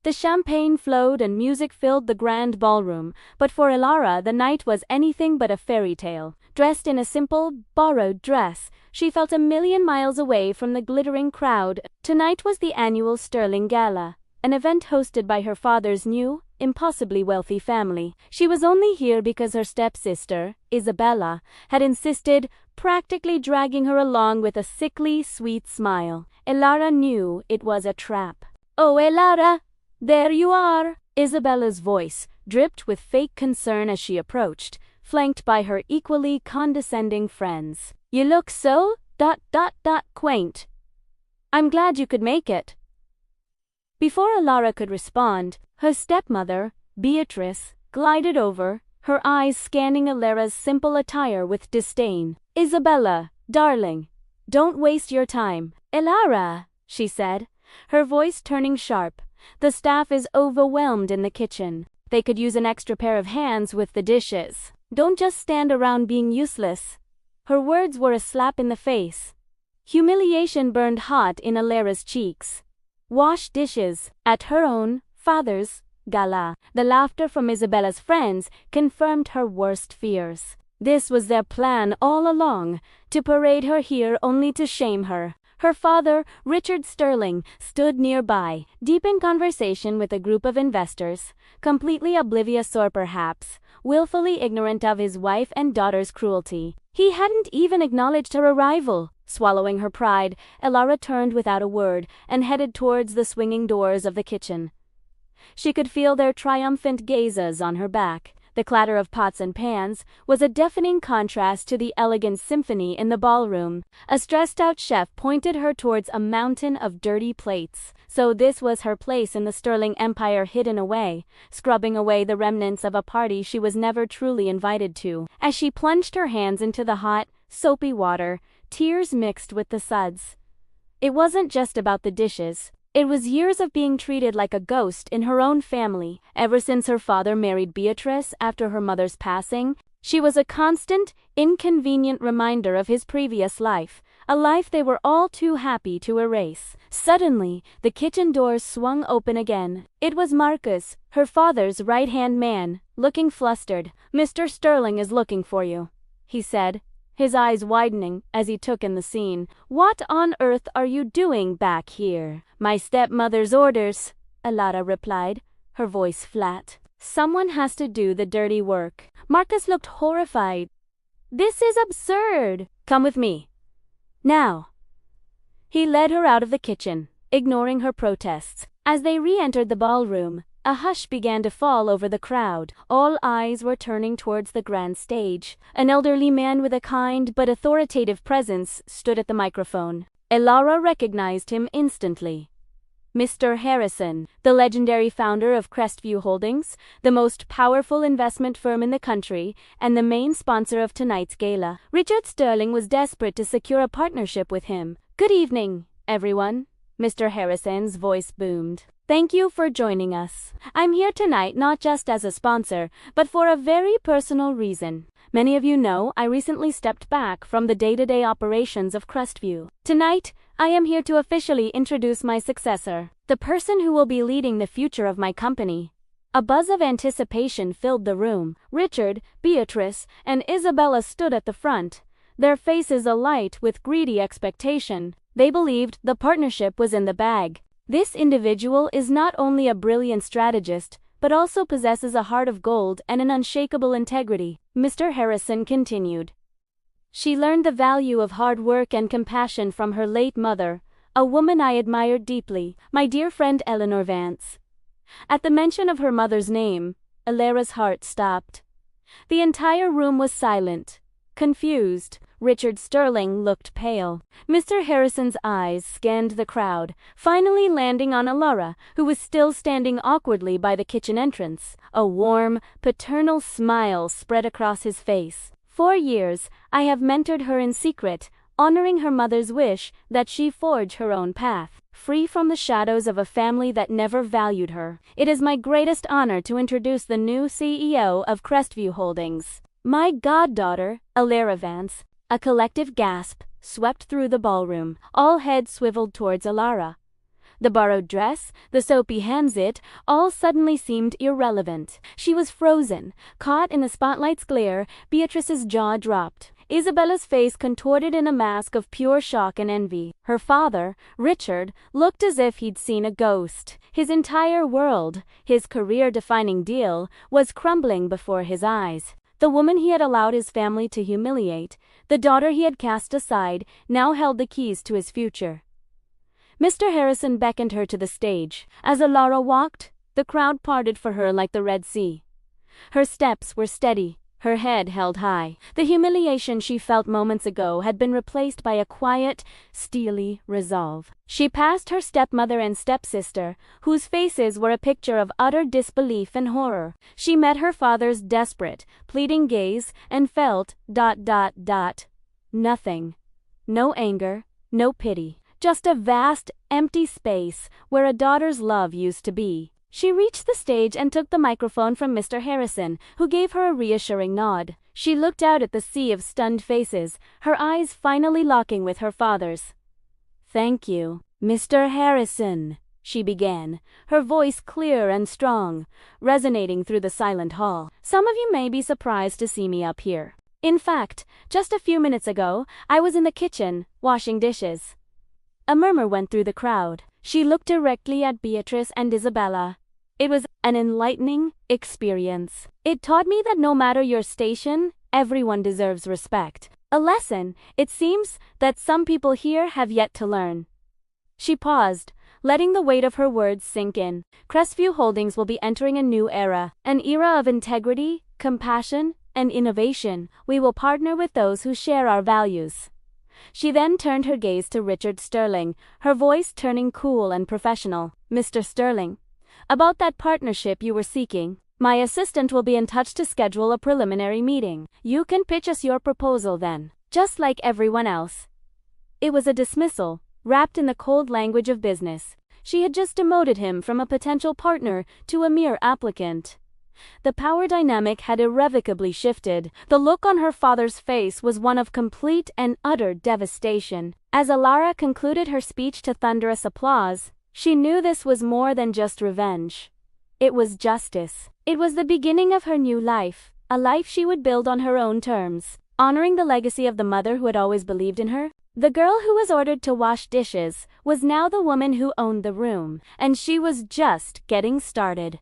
The champagne flowed and music filled the grand ballroom, but for Elara the night was anything but a fairy tale. Dressed in a simple, borrowed dress, she felt a million miles away from the glittering crowd. Tonight was the annual Sterling Gala, an event hosted by her father's new, impossibly wealthy family. She was only here because her stepsister, Isabella, had insisted, practically dragging her along with a sickly, sweet smile. Elara knew it was a trap. "Oh, Elara! There you are!" Isabella's voice dripped with fake concern as she approached, flanked by her equally condescending friends. "You look so, quaint. I'm glad you could make it." Before Elara could respond, her stepmother, Beatrice, glided over, her eyes scanning Elara's simple attire with disdain. "Isabella, darling, don't waste your time." "Elara," she said, her voice turning sharp, "the staff is overwhelmed in the kitchen. They could use an extra pair of hands with the dishes. Don't just stand around being useless." Her words were a slap in the face. Humiliation burned hot in Elara's cheeks. Wash dishes at her own father's gala. The laughter from Isabella's friends confirmed her worst fears. This was their plan all along, to parade her here only to shame her. Her father, Richard Sterling, stood nearby, deep in conversation with a group of investors, completely oblivious or perhaps willfully ignorant of his wife and daughter's cruelty. He hadn't even acknowledged her arrival. Swallowing her pride, Elara turned without a word and headed towards the swinging doors of the kitchen. She could feel their triumphant gazes on her back. The clatter of pots and pans was a deafening contrast to the elegant symphony in the ballroom. A stressed-out chef pointed her towards a mountain of dirty plates. So this was her place in the Sterling Empire, hidden away, scrubbing away the remnants of a party she was never truly invited to. As she plunged her hands into the hot, soapy water, tears mixed with the suds. It wasn't just about the dishes. It was years of being treated like a ghost in her own family. Ever since her father married Beatrice after her mother's passing, she was a constant, inconvenient reminder of his previous life, a life they were all too happy to erase. Suddenly, the kitchen doors swung open again. It was Marcus, her father's right-hand man, looking flustered. "Mr. Sterling is looking for you," he said, his eyes widening as he took in the scene. "What on earth are you doing back here?" "My stepmother's orders," Elara replied, her voice flat. "Someone has to do the dirty work." Marcus looked horrified. "This is absurd. Come with me. Now." He led her out of the kitchen, ignoring her protests. As they re-entered the ballroom, a hush began to fall over the crowd. All eyes were turning towards the grand stage. An elderly man with a kind but authoritative presence stood at the microphone. Elara recognized him instantly. Mr. Harrison, the legendary founder of Crestview Holdings, the most powerful investment firm in the country, and the main sponsor of tonight's gala. Richard Sterling was desperate to secure a partnership with him. "Good evening, everyone," Mr. Harrison's voice boomed. "Thank you for joining us. I'm here tonight not just as a sponsor, but for a very personal reason. Many of you know I recently stepped back from the day-to-day operations of Crestview. Tonight, I am here to officially introduce my successor, the person who will be leading the future of my company." A buzz of anticipation filled the room. Richard, Beatrice, and Isabella stood at the front, their faces alight with greedy expectation. They believed the partnership was in the bag. This individual is not only a brilliant strategist, but also possesses a heart of gold and an unshakable integrity, Mr. Harrison continued. "She learned the value of hard work and compassion from her late mother, a woman I admired deeply, my dear friend Eleanor Vance." At the mention of her mother's name, Elara's heart stopped. The entire room was silent, confused. Richard Sterling looked pale. Mr. Harrison's eyes scanned the crowd, finally landing on Elara, who was still standing awkwardly by the kitchen entrance. A warm, paternal smile spread across his face. "For years, I have mentored her in secret, honoring her mother's wish that she forge her own path, free from the shadows of a family that never valued her. It is my greatest honor to introduce the new CEO of Crestview Holdings, my goddaughter, Elara Vance." A collective gasp swept through the ballroom. All heads swiveled towards Elara. The borrowed dress, the soapy hands, it all suddenly seemed irrelevant. She was frozen, caught in the spotlight's glare. Beatrice's jaw dropped. Isabella's face contorted in a mask of pure shock and envy. Her father, Richard, looked as if he'd seen a ghost. His entire world, his career-defining deal, was crumbling before his eyes. The woman he had allowed his family to humiliate, the daughter he had cast aside, now held the keys to his future. Mr. Harrison beckoned her to the stage. As Alara walked, the crowd parted for her like the Red Sea. Her steps were steady, her head held high. The humiliation she felt moments ago had been replaced by a quiet, steely resolve. She passed her stepmother and stepsister, whose faces were a picture of utter disbelief and horror. She met her father's desperate, pleading gaze and felt ... nothing. No anger, no pity. Just a vast, empty space where a daughter's love used to be. She reached the stage and took the microphone from Mr. Harrison, who gave her a reassuring nod. She looked out at the sea of stunned faces, her eyes finally locking with her father's. "Thank you, Mr. Harrison," she began, her voice clear and strong, resonating through the silent hall. "Some of you may be surprised to see me up here. In fact, just a few minutes ago, I was in the kitchen, washing dishes." A murmur went through the crowd. She looked directly at Beatrice and Isabella. It was an enlightening experience. It taught me that no matter your station, everyone deserves respect. A lesson, it seems, that some people here have yet to learn. She paused, letting the weight of her words sink in. Crestview Holdings will be entering a new era, an era of integrity, compassion, and innovation. We will partner with those who share our values. She then turned her gaze to Richard Sterling, her voice turning cool and professional. "Mr. Sterling, about that partnership you were seeking, my assistant will be in touch to schedule a preliminary meeting. You can pitch us your proposal then, just like everyone else." It was a dismissal, wrapped in the cold language of business. She had just demoted him from a potential partner to a mere applicant. The power dynamic had irrevocably shifted. The look on her father's face was one of complete and utter devastation. As Alara concluded her speech to thunderous applause, she knew this was more than just revenge. It was justice. It was the beginning of her new life, a life she would build on her own terms, honoring the legacy of the mother who had always believed in her. The girl who was ordered to wash dishes was now the woman who owned the room, and she was just getting started.